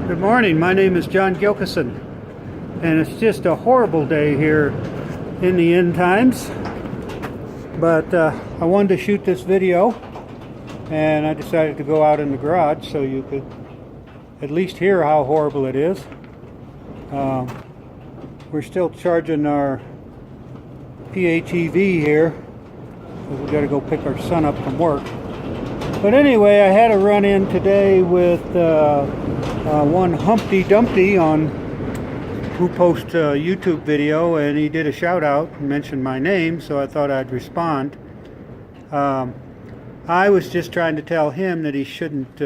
Good morning, my name is John Gilkison, and it's just a horrible day here in the end times, but I wanted to shoot this video, and I decided to go out in the garage so you could at least hear how horrible it is. We're still charging our PHEV here, because we got to go pick our son up from work. But anyway, I had a run-in today with one Humpty Dumpty who posts a YouTube video, and he did a shout out and mentioned my name, so I thought I'd respond. I was just trying to tell him that he shouldn't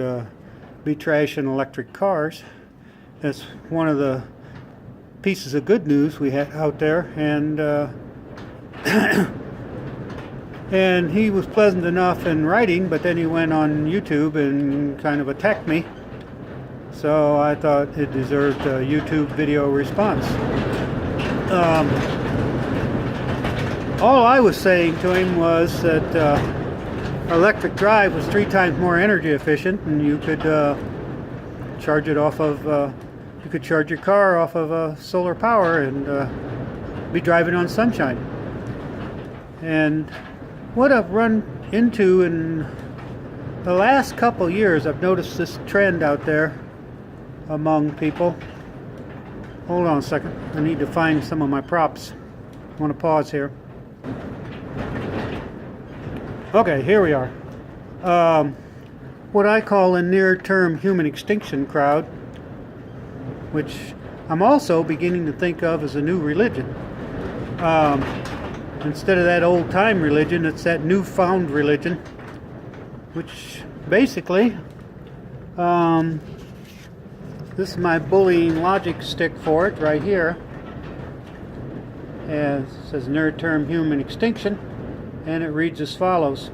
be trashing electric cars. That's one of the pieces of good news we had out there, and and he was pleasant enough in writing, but then he went on YouTube and kind of attacked me. So I thought it deserved a YouTube video response. All I was saying to him was that electric drive was 3 times more energy efficient, and you could charge it off of, you could charge your car off of solar power and be driving on sunshine. And what I've run into in the last couple years, I've noticed this trend out there among people. Hold on a second, I need to find some of my props. I want to pause here. Okay, here we are. What I call a near-term human extinction crowd, which I'm also beginning to think of as a new religion. Instead of that old-time religion, it's that newfound religion, which basically, this is my bullying logic stick for it right here. And it says near-term human extinction, and it reads as follows.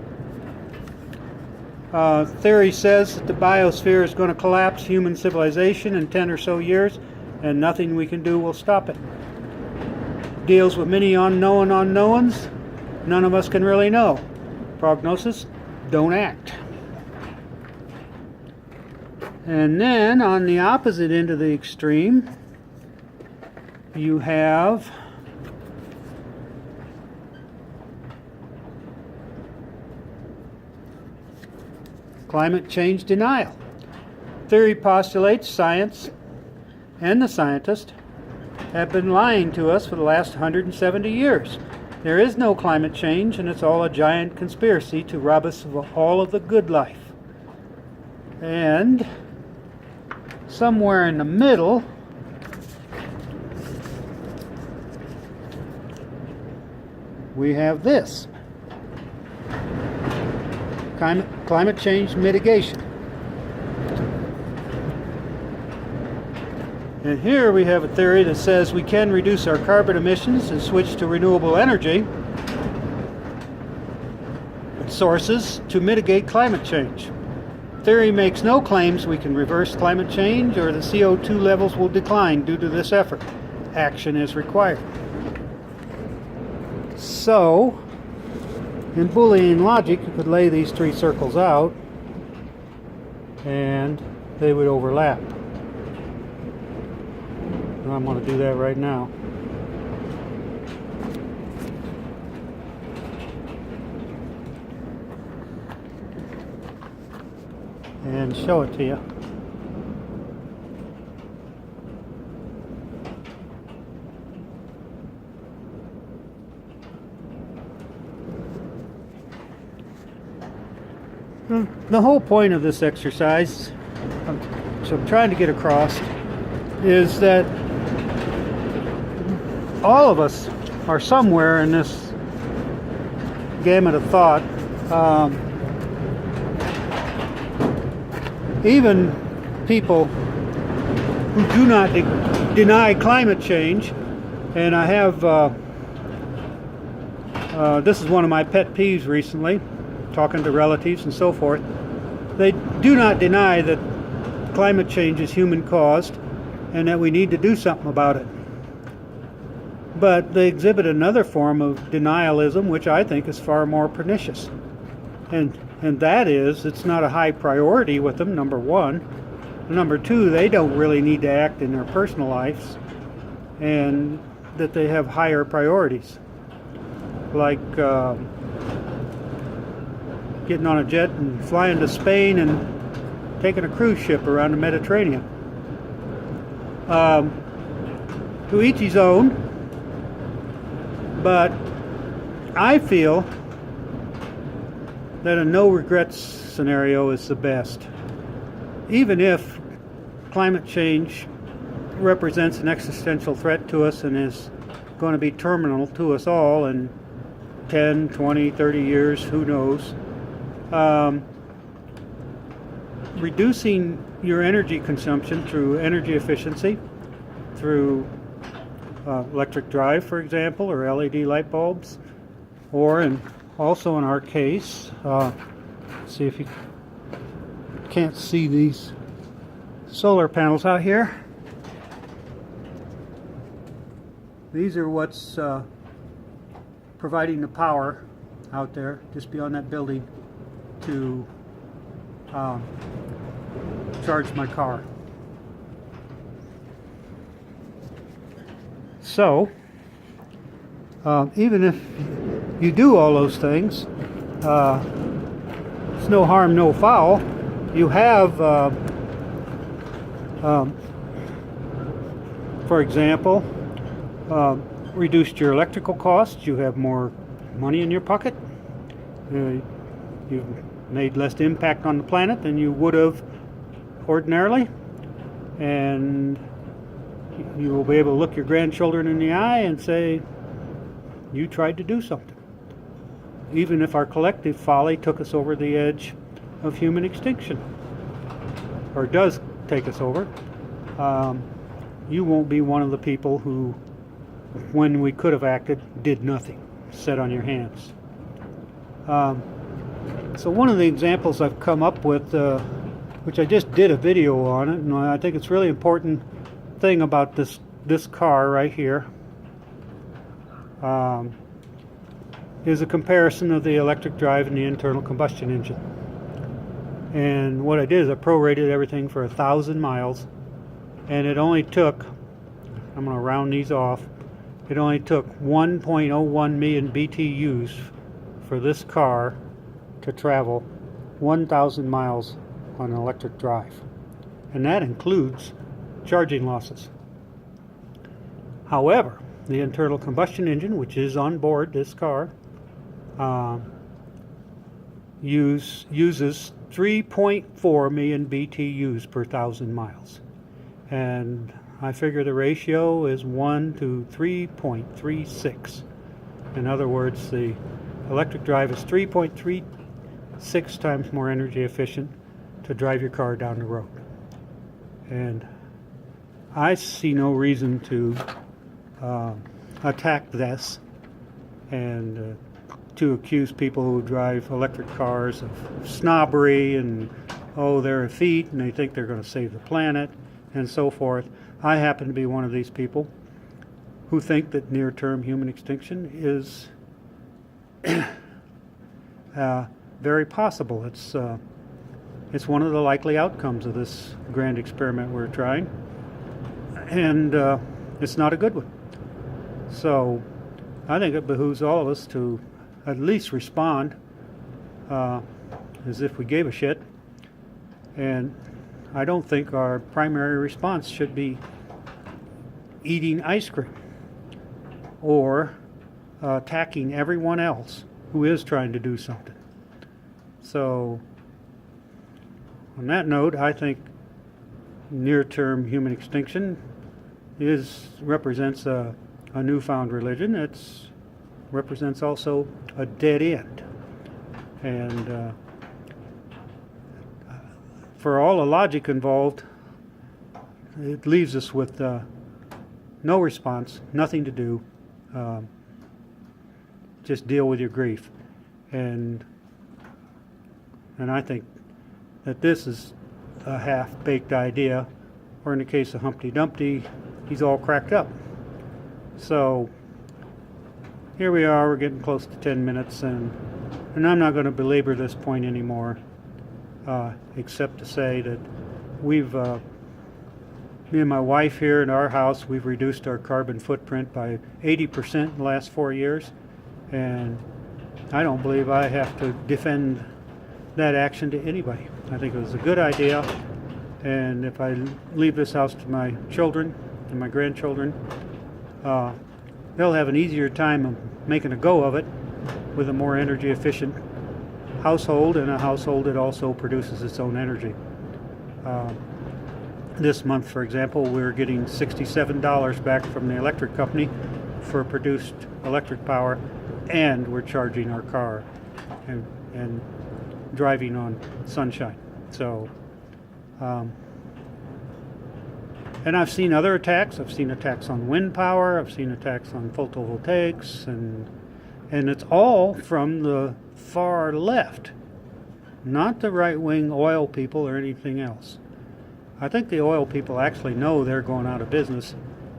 Theory says that the biosphere is going to collapse human civilization in 10 or so years, and nothing we can do will stop it. Deals with many unknown unknowns none of us can really know. Prognosis, don't act. And then on the opposite end of the extreme, you have climate change denial. Theory postulates science and the scientists have been lying to us for the last 170 years. There is no climate change, and it's all a giant conspiracy to rob us of all of the good life. And somewhere in the middle, we have this. Climate change mitigation. And here we have a theory that says we can reduce our carbon emissions and switch to renewable energy sources to mitigate climate change. Theory makes no claims we can reverse climate change or the CO2 levels will decline due to this effort. Action is required. So, in Boolean logic, you could lay these 3 circles out and they would overlap. And I'm going to do that right now. And show it to you. The whole point of this exercise, which I'm trying to get across, is that all of us are somewhere in this gamut of thought. Even people who do not deny climate change, and I have, this is one of my pet peeves recently, talking to relatives and so forth. They do not deny that climate change is human caused and that we need to do something about it. But they exhibit another form of denialism, which I think is far more pernicious. And that is, it's not a high priority with them, number one. Number two, they don't really need to act in their personal lives, and that they have higher priorities, like getting on a jet and flying to Spain and taking a cruise ship around the Mediterranean. To each his own, but I feel that a no regrets scenario is the best. Even if climate change represents an existential threat to us and is going to be terminal to us all in 10, 20, 30 years, who knows. Reducing your energy consumption through energy efficiency, through electric drive, for example, or LED light bulbs, or also in our case, see if you can't see these solar panels out here. These are what's providing the power out there just beyond that building to charge my car. So, even if you do all those things, it's no harm, no foul. You have, for example, reduced your electrical costs. You have more money in your pocket. You've made less impact on the planet than you would have ordinarily, and you will be able to look your grandchildren in the eye and say, you tried to do something. Even if our collective folly took us over the edge of human extinction, or does take us over, you won't be one of the people who, when we could have acted, did nothing, sat on your hands. So one of the examples I've come up with, which I just did a video on it, and I think it's really important thing about this car right here, is a comparison of the electric drive and the internal combustion engine. And what I did is I prorated everything for 1,000 miles, and it only took, I'm going to round these off, it only took 1.01 million BTUs for this car to travel 1,000 miles on an electric drive. And that includes charging losses. However, the internal combustion engine, which is on board this car, uses 3.4 million BTUs per 1,000 miles. And I figure the ratio is 1 to 3.36. In other words, the electric drive is 3.36 times more energy efficient to drive your car down the road. And I see no reason to attack this and to accuse people who drive electric cars of snobbery and, oh, they're effete and they think they're going to save the planet and so forth. I happen to be one of these people who think that near-term human extinction is very possible. It's one of the likely outcomes of this grand experiment we're trying, and it's not a good one. So I think it behooves all of us to at least respond as if we gave a shit, and I don't think our primary response should be eating ice cream or attacking everyone else who is trying to do something. So on that note, I think near-term human extinction represents a newfound religion. It represents also a dead end. And for all the logic involved, it leaves us with no response, nothing to do, just deal with your grief. And I think that this is a half-baked idea, or in the case of Humpty Dumpty, he's all cracked up. So here we are, we're getting close to 10 minutes, and I'm not going to belabor this point anymore, except to say that we've me and my wife here in our house, we've reduced our carbon footprint by 80% in the last 4 years, and I don't believe I have to defend that action to anybody. I think it was a good idea, and if I leave this house to my children and my grandchildren, they'll have an easier time of making a go of it with a more energy efficient household, and a household that also produces its own energy. This month, for example, we're getting $67 back from the electric company for produced electric power, and we're charging our car and driving on sunshine. So, and I've seen other attacks. I've seen attacks on wind power. I've seen attacks on photovoltaics, and it's all from the far left, not the right-wing oil people or anything else. I think the oil people actually know they're going out of business.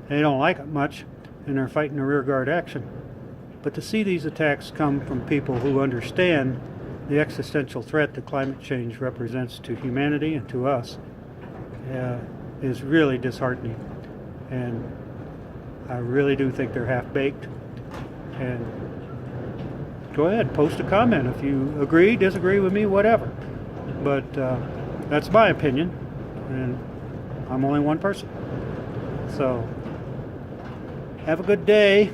They don't like it much, and they're fighting a rearguard action. But to see these attacks come from people who understand the existential threat that climate change represents to humanity and to us is really disheartening. And I really do think they're half-baked. And go ahead, post a comment if you agree, disagree with me, whatever. But that's my opinion, and I'm only one person. So have a good day.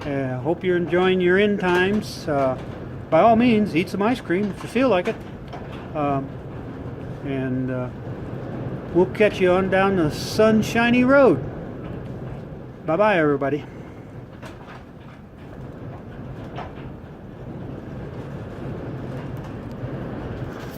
Hope you're enjoying your end times. By all means, eat some ice cream if you feel like it. And we'll catch you on down the sunshiny road. Bye-bye, everybody.